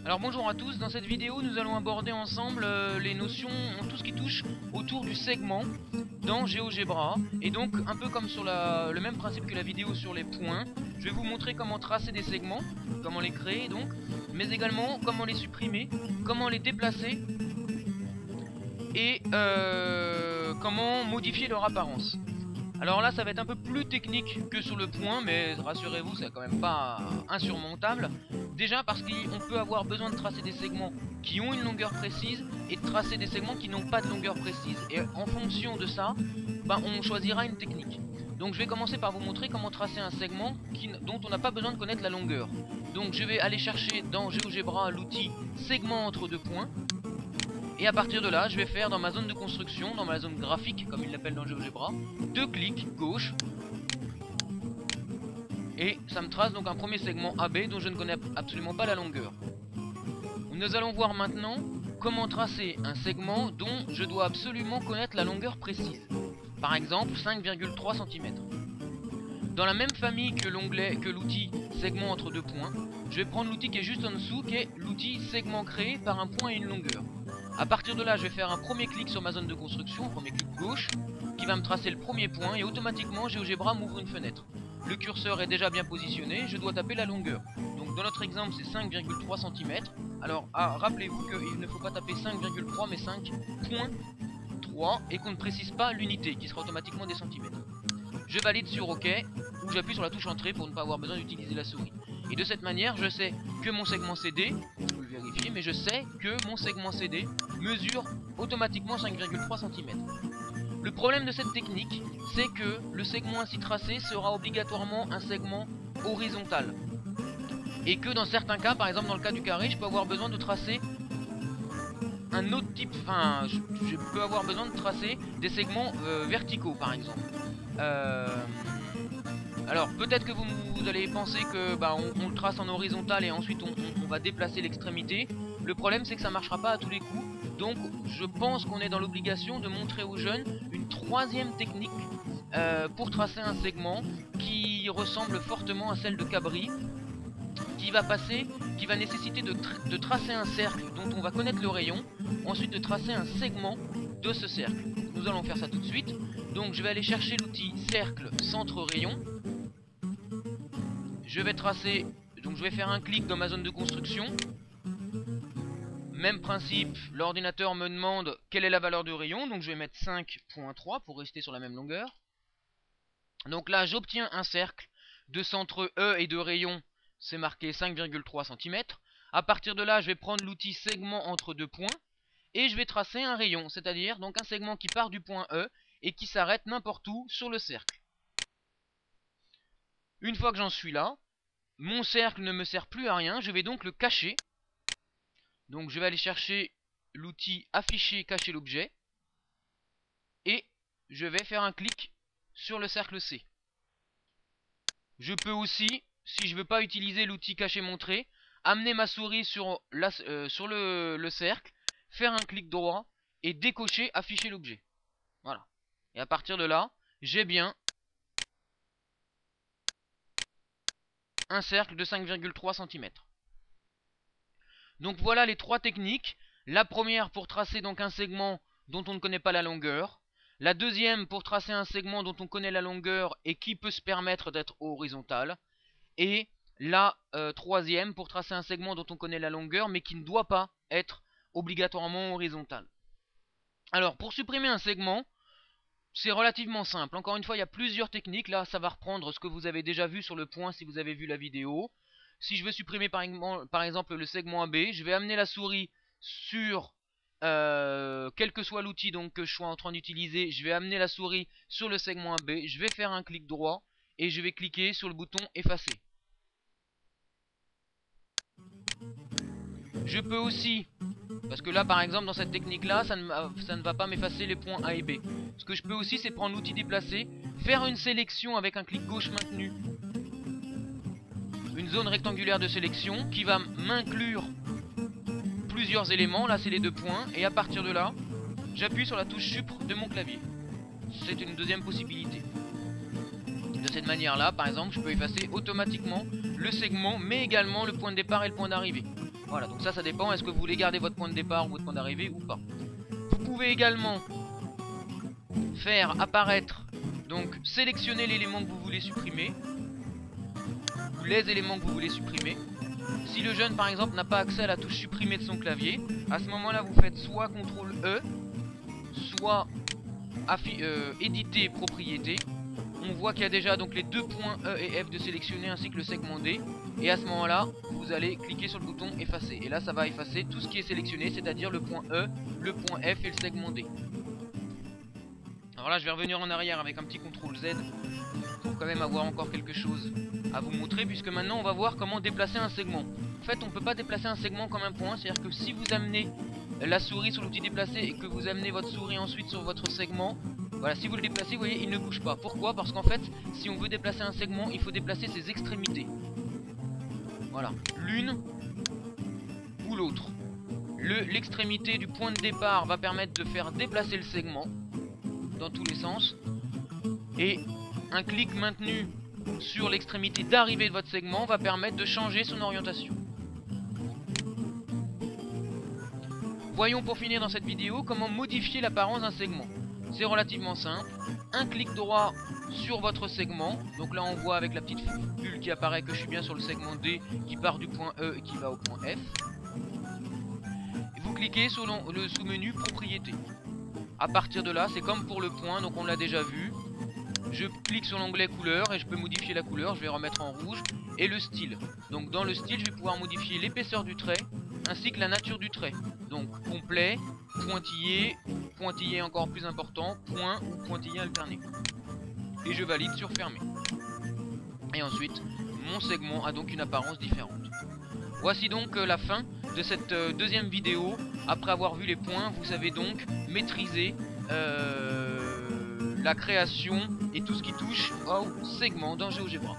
Alors bonjour à tous, dans cette vidéo nous allons aborder ensemble les notions, tout ce qui touche autour du segment dans GeoGebra. Et donc un peu comme sur le même principe que la vidéo sur les points, je vais vous montrer comment tracer des segments, comment les créer donc, mais également comment les supprimer, comment les déplacer et comment modifier leur apparence. Alors là ça va être un peu plus technique que sur le point, mais rassurez-vous c'est quand même pas insurmontable. Déjà parce qu'on peut avoir besoin de tracer des segments qui ont une longueur précise et de tracer des segments qui n'ont pas de longueur précise. Et en fonction de ça, on choisira une technique. Donc je vais commencer par vous montrer comment tracer un segment dont on n'a pas besoin de connaître la longueur. Donc je vais aller chercher dans GeoGebra l'outil segment entre deux points. Et à partir de là, je vais faire dans ma zone de construction, dans ma zone graphique, comme il l'appelle dans GeoGebra, 2 clics gauche. Et ça me trace donc un premier segment AB dont je ne connais absolument pas la longueur. Nous allons voir maintenant comment tracer un segment dont je dois absolument connaître la longueur précise. Par exemple 5,3 cm. Dans la même famille que l'outil segment entre deux points, je vais prendre l'outil qui est juste en dessous, qui est l'outil segment créé par un point et une longueur. A partir de là, je vais faire un premier clic sur ma zone de construction, un premier clic gauche, qui va me tracer le premier point et automatiquement GeoGebra m'ouvre une fenêtre. Le curseur est déjà bien positionné, je dois taper la longueur. Donc dans notre exemple c'est 5,3 cm. Alors rappelez-vous qu'il ne faut pas taper 5,3 mais 5,3 et qu'on ne précise pas l'unité qui sera automatiquement des centimètres. Je valide sur OK ou j'appuie sur la touche entrée pour ne pas avoir besoin d'utiliser la souris. Et de cette manière je sais que mon segment CD, je peux le vérifier, mais je sais que mon segment CD mesure automatiquement 5,3 cm. Le problème de cette technique, c'est que le segment ainsi tracé sera obligatoirement un segment horizontal. Et que dans certains cas, par exemple dans le cas du carré, je peux avoir besoin de tracer un autre type, je peux avoir besoin de tracer des segments verticaux par exemple. Alors peut-être que vous allez penser que on le trace en horizontal et ensuite on va déplacer l'extrémité. Le problème c'est que ça ne marchera pas à tous les coups. Donc je pense qu'on est dans l'obligation de montrer aux jeunes une troisième technique pour tracer un segment qui ressemble fortement à celle de Cabri, qui va nécessiter de tracer un cercle dont on va connaître le rayon, ensuite de tracer un segment de ce cercle. Nous allons faire ça tout de suite. Donc je vais aller chercher l'outil cercle centre rayon. Je vais tracer, donc je vais faire un clic dans ma zone de construction. Même principe, l'ordinateur me demande quelle est la valeur de rayon, donc je vais mettre 5.3 pour rester sur la même longueur. Donc là j'obtiens un cercle de centre E et de rayon, c'est marqué 5,3 cm. A partir de là je vais prendre l'outil segment entre deux points et je vais tracer un rayon, c'est-à-dire donc un segment qui part du point E et qui s'arrête n'importe où sur le cercle. Une fois que j'en suis là, mon cercle ne me sert plus à rien, je vais donc le cacher. Donc je vais aller chercher l'outil afficher cacher l'objet et je vais faire un clic sur le cercle C. Je peux aussi, si je ne veux pas utiliser l'outil cacher montrer, amener ma souris sur le cercle, faire un clic droit et décocher afficher l'objet. Voilà. Et à partir de là, j'ai bien un cercle de 5,3 cm. Donc voilà les trois techniques. La première pour tracer donc un segment dont on ne connaît pas la longueur. La deuxième pour tracer un segment dont on connaît la longueur et qui peut se permettre d'être horizontal. Et la troisième pour tracer un segment dont on connaît la longueur mais qui ne doit pas être obligatoirement horizontal. Alors pour supprimer un segment, c'est relativement simple. Encore une fois, il y a plusieurs techniques. Là, ça va reprendre ce que vous avez déjà vu sur le point si vous avez vu la vidéo. Si je veux supprimer par exemple le segment AB, je vais amener la souris sur, quel que soit l'outil que je sois en train d'utiliser, je vais amener la souris sur le segment AB, je vais faire un clic droit et je vais cliquer sur le bouton effacer. Je peux aussi, parce que là par exemple dans cette technique là, ça ne va pas m'effacer les points A et B. Ce que je peux aussi c'est prendre l'outil déplacer, faire une sélection avec un clic gauche maintenu. Une zone rectangulaire de sélection qui va m'inclure plusieurs éléments, là c'est les deux points, et à partir de là, j'appuie sur la touche Supr de mon clavier. C'est une deuxième possibilité. De cette manière là, par exemple, je peux effacer automatiquement le segment, mais également le point de départ et le point d'arrivée. Voilà, donc ça dépend, est-ce que vous voulez garder votre point de départ ou votre point d'arrivée ou pas. Vous pouvez également faire apparaître, donc sélectionner l'élément que vous voulez supprimer, ou les éléments que vous voulez supprimer. Si le jeune par exemple n'a pas accès à la touche supprimer de son clavier, à ce moment là vous faites soit CTRL E, soit éditer propriété. On voit qu'il y a déjà donc les deux points E et F de sélectionner ainsi que le segment D. Et à ce moment là vous allez cliquer sur le bouton effacer. Et là ça va effacer tout ce qui est sélectionné, c'est-à-dire le point E, le point F et le segment D. Alors là je vais revenir en arrière avec un petit CTRL Z pour quand même avoir encore quelque chose à vous montrer, puisque maintenant on va voir comment déplacer un segment. En fait on peut pas déplacer un segment comme un point, c'est à dire que si vous amenez la souris sur l'outil déplacer et que vous amenez votre souris ensuite sur votre segment, voilà, si vous le déplacez vous voyez il ne bouge pas. Pourquoi? Parce qu'en fait si on veut déplacer un segment il faut déplacer ses extrémités. Voilà, l'une ou l'autre. L'extrémité du point de départ va permettre de faire déplacer le segment dans tous les sens, et un clic maintenu sur l'extrémité d'arrivée de votre segment va permettre de changer son orientation. Voyons pour finir dans cette vidéo comment modifier l'apparence d'un segment. C'est relativement simple, un clic droit sur votre segment, donc là on voit avec la petite bulle qui apparaît que je suis bien sur le segment D qui part du point E et qui va au point F. Et vous cliquez sur le sous-menu propriété. A partir de là, c'est comme pour le point, donc on l'a déjà vu. Je clique sur l'onglet couleur et je peux modifier la couleur, je vais remettre en rouge. Et le style. Donc dans le style, je vais pouvoir modifier l'épaisseur du trait ainsi que la nature du trait. Donc complet, pointillé, pointillé encore plus important, point ou pointillé alterné. Et je valide sur fermer. Et ensuite, mon segment a donc une apparence différente. Voici donc la fin de cette deuxième vidéo. Après avoir vu les points, vous savez donc maîtriser la création et tout ce qui touche au segment dans GeoGebra.